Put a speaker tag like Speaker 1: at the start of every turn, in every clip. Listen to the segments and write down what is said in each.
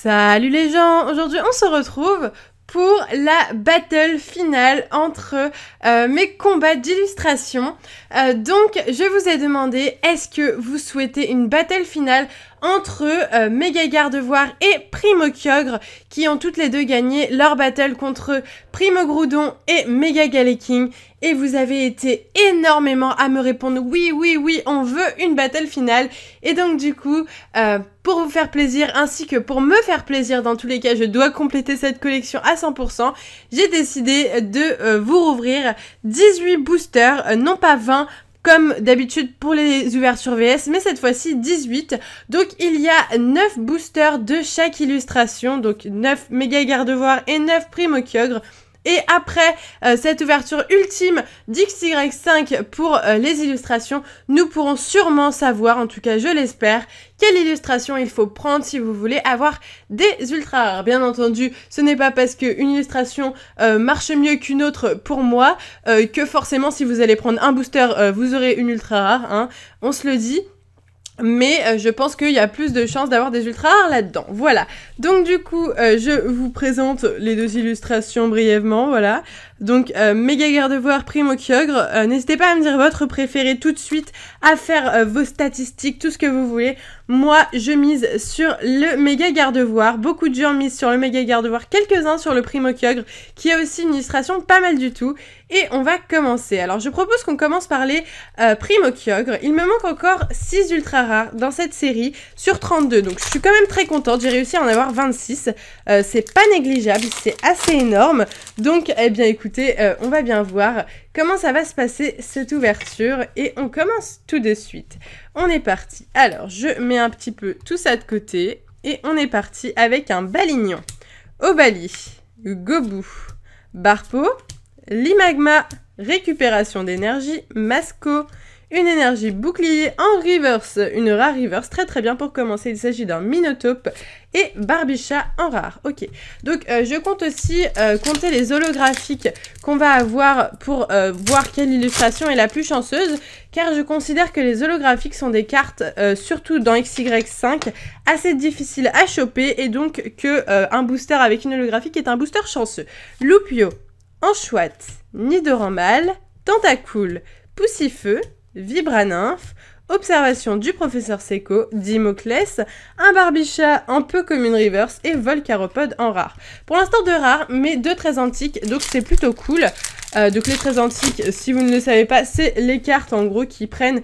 Speaker 1: Salut les gens, aujourd'hui on se retrouve pour la battle finale entre mes combats d'illustration. Donc je vous ai demandé, est-ce que vous souhaitez une battle finale entre Méga Gardevoir et Primo Kyogre, qui ont toutes les deux gagné leur battle contre Primo Groudon et Méga Galaking. Et vous avez été énormément à me répondre oui, on veut une battle finale. Et donc du coup, pour vous faire plaisir ainsi que pour me faire plaisir, dans tous les cas, je dois compléter cette collection à 100%. J'ai décidé de vous rouvrir 18 boosters, non pas 20, comme d'habitude pour les ouvertures VS, mais cette fois-ci 18. Donc il y a 9 boosters de chaque illustration, donc 9 Méga Gardevoir et 9 Primo Kyogre. Et après cette ouverture ultime d'XY5 pour les illustrations, nous pourrons sûrement savoir, en tout cas je l'espère, quelle illustration il faut prendre si vous voulez avoir des ultra rares. Bien entendu, ce n'est pas parce qu'une illustration marche mieux qu'une autre pour moi, que forcément si vous allez prendre un booster, vous aurez une ultra rare, hein, on se le dit. Mais je pense qu'il y a plus de chances d'avoir des ultra rares là-dedans. Voilà. Donc du coup, je vous présente les deux illustrations brièvement, voilà. Donc Méga Gardevoir, Primo Kyogre. N'hésitez pas à me dire votre préféré tout de suite, à faire vos statistiques, tout ce que vous voulez. Moi, je mise sur le Méga Gardevoir. Beaucoup de gens misent sur le Méga Gardevoir, quelques-uns sur le Primo Kyogre, qui a aussi une illustration pas mal du tout. Et on va commencer. Alors, je propose qu'on commence par les Primo Kyogre. Il me manque encore 6 ultra rares dans cette série sur 32. Donc, je suis quand même très contente. J'ai réussi à en avoir 26. C'est pas négligeable. C'est assez énorme. Donc, eh bien, écoutez, on va bien voir comment ça va se passer cette ouverture. Et on commence tout de suite. On est parti. Alors, je mets un petit peu tout ça de côté. Et on est parti avec un Balignon, Obali, Gobou, Barpo, Limagma, récupération d'énergie, Masco, une énergie bouclier en reverse, une rare reverse, très bien pour commencer, il s'agit d'un Minotaur et Barbicha en rare, ok. Donc je compte aussi compter les holographiques qu'on va avoir pour voir quelle illustration est la plus chanceuse, car je considère que les holographiques sont des cartes, surtout dans XY5, assez difficiles à choper, et donc que un booster avec une holographique est un booster chanceux. Loupio, Anchouette, Nidoranmal, Tentacool, Poussifeu, Vibranymphe, observation du professeur Seco, Dimoclès, un Barbicha un peu comme une reverse et Volcaropode en rare. Pour l'instant de rares, mais deux très antiques, donc c'est plutôt cool. Donc les très antiques, si vous ne le savez pas, c'est les cartes en gros qui prennent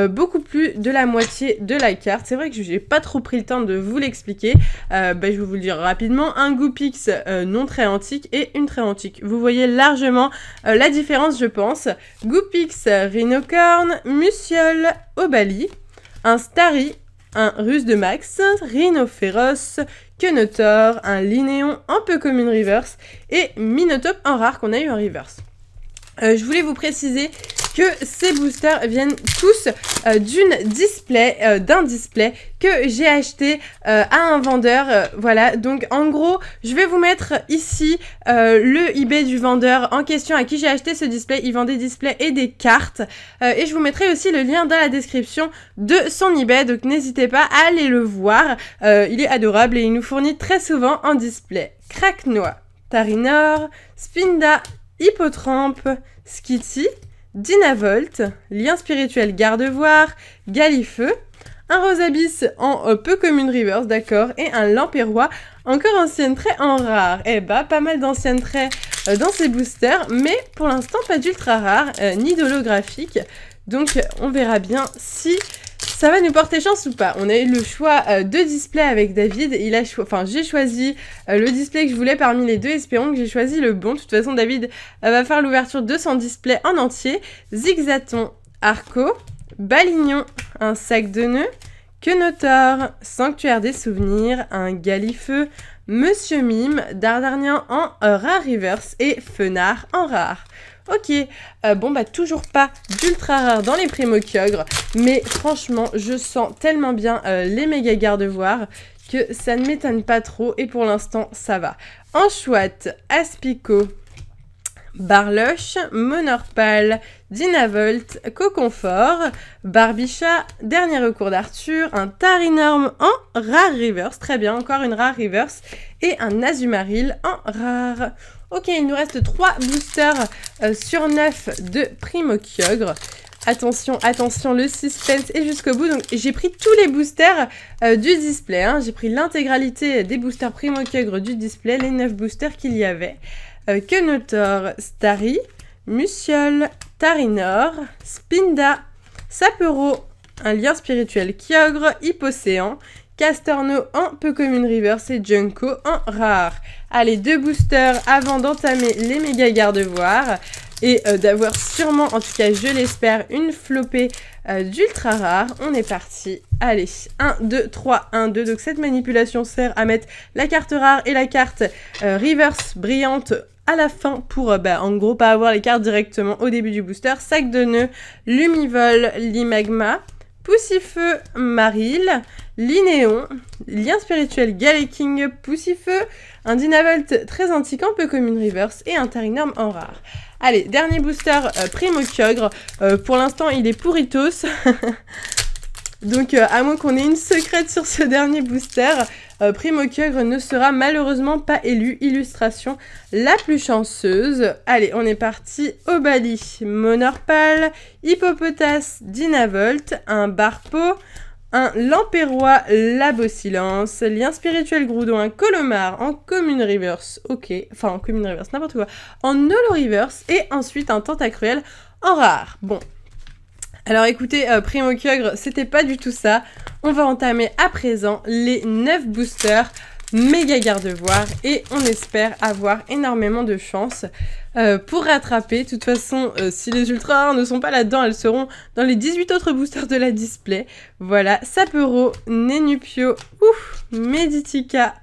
Speaker 1: beaucoup plus de la moitié de la carte. C'est vrai que j'ai pas trop pris le temps de vous l'expliquer. Je vais vous le dire rapidement. Un Goopix non très antique et une très antique. Vous voyez largement la différence, je pense. Goopix, Rhinocorn, Musiole, Obali, un Starry, un Ruse de Max, Rhinophéros, Quenotor, un Linéon un peu comme une reverse et Minotaur en rare qu'on a eu en reverse. Je voulais vous préciser que ces boosters viennent tous d'un display que j'ai acheté à un vendeur. Voilà, donc en gros, je vais vous mettre ici le eBay du vendeur en question à qui j'ai acheté ce display. Il vend des displays et des cartes. Et je vous mettrai aussi le lien dans la description de son eBay, donc n'hésitez pas à aller le voir. Il est adorable et il nous fournit très souvent en display. Craquenois, Tarinor, Spinda, Hippotrampe, Skitty, Dynavolt, Lien spirituel Gardevoir, Galifeu, un Rosabis en peu comme une reverse, d'accord, et un Lampérois, encore ancienne trait en rare. Eh bah, pas mal d'anciennes traits dans ces boosters, mais pour l'instant pas d'ultra rare, ni d'holographique. Donc on verra bien si ça va nous porter chance ou pas. On a eu le choix de display avec David. J'ai choisi le display que je voulais parmi les deux. Espérons que j'ai choisi le bon. De toute façon, David va faire l'ouverture de son display en entier. Zigzaton, Arco, Balignon, un sac de nœuds, Quenotor, Sanctuaire des souvenirs, un Galifeu, Monsieur Mime, Dardarnian en rare reverse et Fenard en rare. Ok, bon bah toujours pas d'ultra rare dans les Primo Kyogre, mais franchement je sens tellement bien les Méga Gardevoir que ça ne m'étonne pas trop et pour l'instant ça va. Anchouette, Aspico, Barlush, Monorpal, Dynavolt, Coconfort, Barbicha, dernier recours d'Arthur, un Tarinorm en rare reverse, très bien, encore une rare reverse, et un Azumarill en rare. Ok, il nous reste 3 boosters sur 9 de Primokyogre. Attention, attention, le suspense est jusqu'au bout. Donc j'ai pris tous les boosters du display, hein. J'ai pris l'intégralité des boosters Primokyogre du display, les 9 boosters qu'il y avait. Kenotor, Starry, Musiol, Tarinor, Spinda, Sapero, un lien spirituel Kyogre, Hippocéan, Castorno en peu commune reverse et Junko en rare. Allez, 2 boosters avant d'entamer les méga gardevoirs et d'avoir sûrement, en tout cas je l'espère, une flopée d'ultra rares. On est parti. Allez, 1, 2, 3, 1, 2. Donc cette manipulation sert à mettre la carte rare et la carte reverse brillante à la fin pour, en gros, pas avoir les cartes directement au début du booster. Sac de nœuds, Lumivol, Limagma, Poussifeu, Marill, Linéon, Lien spirituel, Galeking, Poussifeu, un Dynavolt très antique en peu commune reverse et un Tarinorm en rare. Allez, dernier booster Primokyogre. Pour l'instant, il est pourritos. Donc, à moins qu'on ait une secrète sur ce dernier booster, Primokyogre ne sera malheureusement pas élu illustration la plus chanceuse. Allez, on est parti. Obali, Monorpal, Hippopotas, Dynavolt, un Barpo, un Lampérois, Labossilence, Lien spirituel Groudon, un Colomar en commune reverse, ok, enfin en commune reverse, n'importe quoi, en holo reverse, et ensuite un Tentacruel en rare. Bon. Alors écoutez, Primokyogre, c'était pas du tout ça. On va entamer à présent les 9 boosters méga gardevoirs et on espère avoir énormément de chance pour rattraper. De toute façon, si les ultra rares ne sont pas là-dedans, elles seront dans les 18 autres boosters de la display. Voilà, Sapero, Nenupio, Meditica,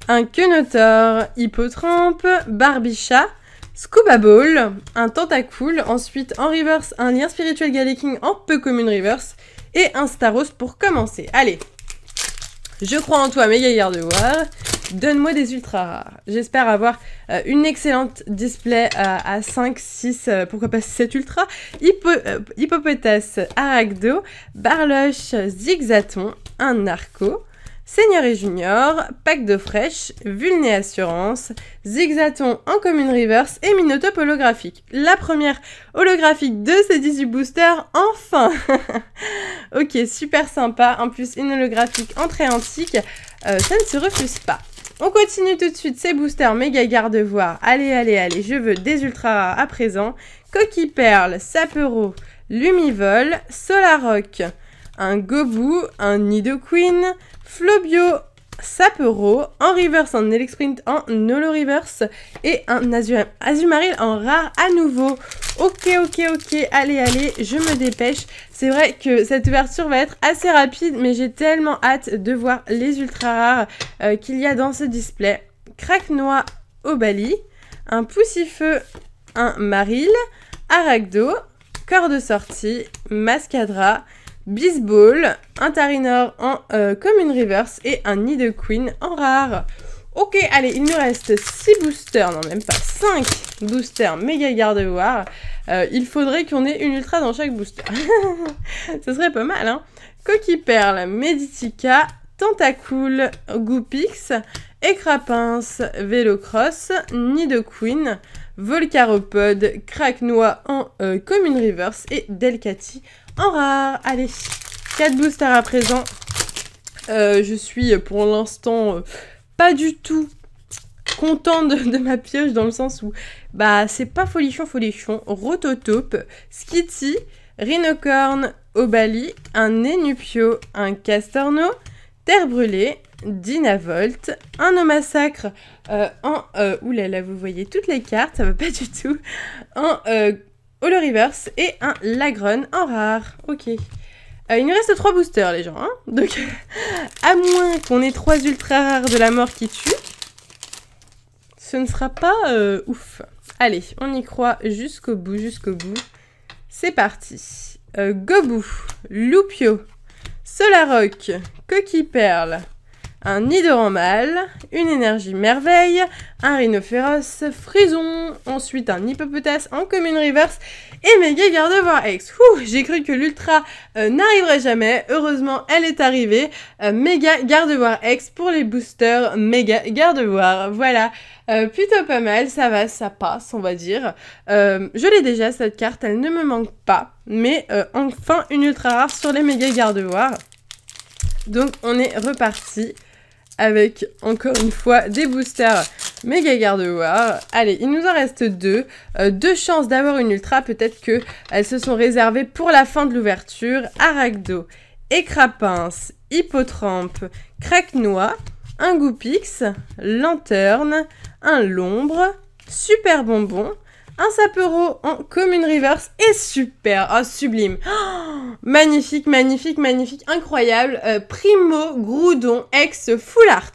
Speaker 1: un Kenotor, Hippotrampe, Barbicha, Scuba Ball, un Tentacool, ensuite en reverse, un Lien spirituel Galeking en peu commune reverse et un Staros pour commencer. Allez, je crois en toi, méga gardevoir. Donne-moi des ultra rares. J'espère avoir une excellente display à 5, 6, pourquoi pas 7 ultra. Hippopotas, Aragdo, Barlush, Zigzaton, un Narco, Seigneur et Junior, Pack de Fraîche, Vulné Assurance, Zigzaton en commune reverse et Minotape holographique. La première holographique de ces 18 boosters, enfin. Ok, super sympa. En plus, une holographique en très antique, ça ne se refuse pas. On continue tout de suite ces boosters méga gardevoirs. Allez, allez, allez, je veux des ultra rares à présent. Coquille Perle, Sapero, Lumivol, Solarock, un Gobu, un Nidoqueen, Flobio, Sapero, en reverse, en Elexprint, en holo reverse et un Azumarill en rare à nouveau. Ok, ok, ok, allez, allez, je me dépêche. C'est vrai que cette ouverture va être assez rapide, mais j'ai tellement hâte de voir les ultra rares qu'il y a dans ce display. Craquenois, Obali, un Poussifeu, un Marill, Aragdo, corps de sortie, Mascadra, Bisball, un Tarinor en commune reverse et un Nidoqueen en rare. Ok, allez, il nous reste 6 boosters, non même pas 5 boosters méga gardevoirs. Il faudrait qu'on ait une ultra dans chaque booster. Ce serait pas mal, hein. Coquille Perle, Meditica, Tentacool, Goopix, Écrapince, Vélocross, Nidoqueen, Volcaropode, Craquenois en commune reverse et Delcatty en rare. Allez, 4 boosters à présent. Je suis pour l'instant pas du tout contente de ma pioche dans le sens où c'est pas folichon. Rototope, Skitty, Rhinocorn, Obali, un Nenupio, un Castorno, Terre Brûlée, Dynavolt, un Omasacre en... oulala, vous voyez toutes les cartes, ça va pas du tout. En holo reverse et un Lagron en rare. Ok. Il nous reste 3 boosters, les gens. Hein, donc, à moins qu'on ait 3 ultra rares de la mort qui tue, ce ne sera pas ouf. Allez, on y croit jusqu'au bout, C'est parti. Gobu, Lupio, Solarock, Coquille Perle, un Nidoran mâle, une énergie merveille, un rhinophéros frison, ensuite un hippopotame en commune reverse et méga Gardevoir X. J'ai cru que l'ultra n'arriverait jamais, heureusement elle est arrivée. Méga Gardevoir X pour les boosters méga Gardevoir, voilà. Plutôt pas mal, ça va, ça passe on va dire. Je l'ai déjà cette carte, elle ne me manque pas, mais enfin une ultra rare sur les méga Gardevoir. Donc on est reparti avec encore une fois des boosters méga Gardevoir. Allez, il nous en reste deux. Deux chances d'avoir une ultra, peut-être que elles se sont réservées pour la fin de l'ouverture. Arachdo, Écrapince, Hippotrampe, Craquenois, un Goupix, Lanterne, un Lombre, Super Bonbon, un Sapero en commune reverse et super, oh sublime, oh, magnifique, magnifique, magnifique, incroyable, Primo Groudon ex Full Art.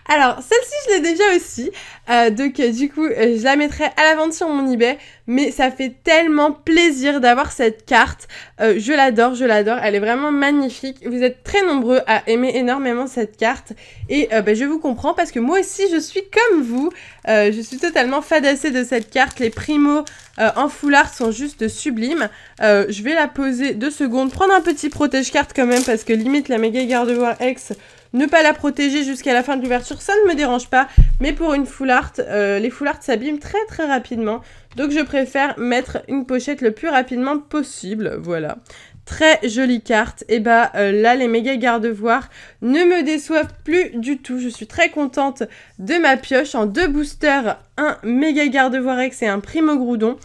Speaker 1: Alors celle-ci je l'ai déjà aussi, donc du coup je la mettrai à la vente sur mon eBay, mais ça fait tellement plaisir d'avoir cette carte, je l'adore, elle est vraiment magnifique, vous êtes très nombreux à aimer énormément cette carte, et je vous comprends parce que moi aussi je suis comme vous, je suis totalement fadassée de cette carte, les Primo en full art sont juste sublimes. Je vais la poser 2 secondes, prendre un petit protège-carte quand même parce que limite la méga Gardevoir X, ne pas la protéger jusqu'à la fin de l'ouverture, ça ne me dérange pas. Mais pour une full art, les full art s'abîment très très rapidement. Donc je préfère mettre une pochette le plus rapidement possible, voilà. Très jolie carte, et là les méga Gardevoir ne me déçoivent plus du tout, je suis très contente de ma pioche en 2 boosters, un méga Gardevoir X et un Primo Groudon,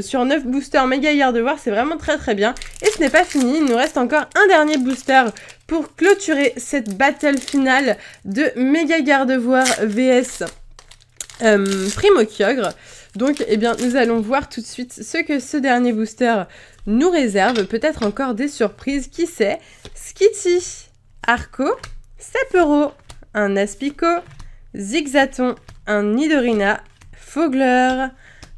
Speaker 1: sur 9 boosters méga Gardevoir, c'est vraiment très très bien, et ce n'est pas fini, il nous reste encore un dernier booster pour clôturer cette battle finale de méga Gardevoir vs Primo Kyogre. Donc, nous allons voir tout de suite ce que ce dernier booster nous réserve. Peut-être encore des surprises, qui sait. Skitty, Arco, Sapero, un Aspico, Zigzaton, un Nidorina, Fogler,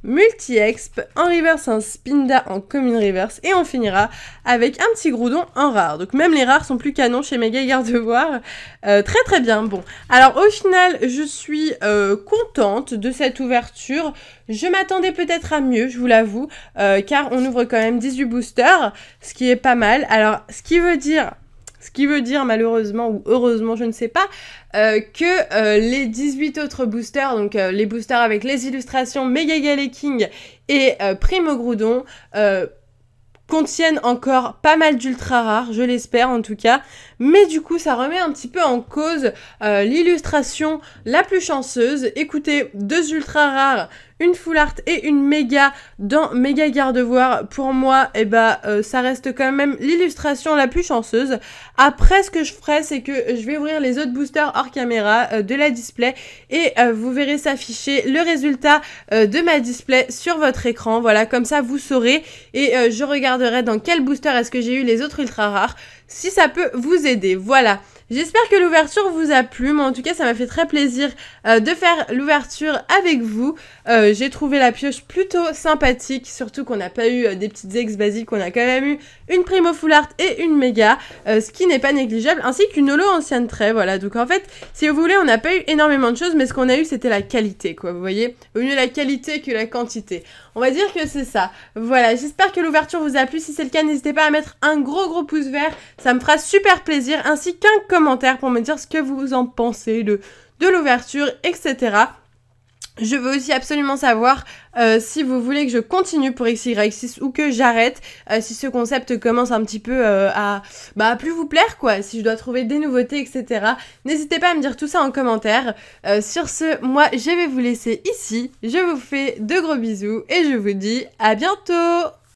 Speaker 1: Multi-Exp, en reverse un Spinda en commune reverse, et on finira avec un petit Groudon en rare. Donc même les rares sont plus canons chez méga Gardevoir. Très très bien. Bon, alors au final je suis contente de cette ouverture. Je m'attendais peut-être à mieux, je vous l'avoue, car on ouvre quand même 18 boosters, ce qui est pas mal. Alors ce qui veut dire malheureusement ou heureusement, je ne sais pas, que les 18 autres boosters, donc les boosters avec les illustrations Méga Galaking et Primo Groudon, contiennent encore pas mal d'ultra rares, je l'espère en tout cas, mais du coup ça remet un petit peu en cause l'illustration la plus chanceuse. Écoutez, 2 ultra rares, une full art et une méga dans méga Gardevoir, pour moi ça reste quand même l'illustration la plus chanceuse. Après ce que je ferai, c'est que je vais ouvrir les autres boosters hors caméra de la display, et vous verrez s'afficher le résultat de ma display sur votre écran, voilà, comme ça vous saurez, et je regarderai dans quel booster est-ce que j'ai eu les autres ultra rares, si ça peut vous aider, voilà. J'espère que l'ouverture vous a plu, mais en tout cas ça m'a fait très plaisir de faire l'ouverture avec vous. J'ai trouvé la pioche plutôt sympathique, surtout qu'on n'a pas eu des petites ex basiques, on a quand même eu une Primo Full Art et une méga, ce qui n'est pas négligeable, ainsi qu'une holo ancienne trait, voilà. Donc en fait, si vous voulez, on n'a pas eu énormément de choses, mais ce qu'on a eu c'était la qualité, quoi, vous voyez. Au mieux la qualité que la quantité. On va dire que c'est ça. Voilà, j'espère que l'ouverture vous a plu. Si c'est le cas, n'hésitez pas à mettre un gros pouce vert, ça me fera super plaisir, ainsi qu'un commentaire pour me dire ce que vous en pensez de l'ouverture, etc. Je veux aussi absolument savoir si vous voulez que je continue pour XY6 ou que j'arrête, si ce concept commence un petit peu à plus vous plaire, quoi, si je dois trouver des nouveautés, etc. N'hésitez pas à me dire tout ça en commentaire. Sur ce, moi, je vais vous laisser ici. Je vous fais de gros bisous et je vous dis à bientôt!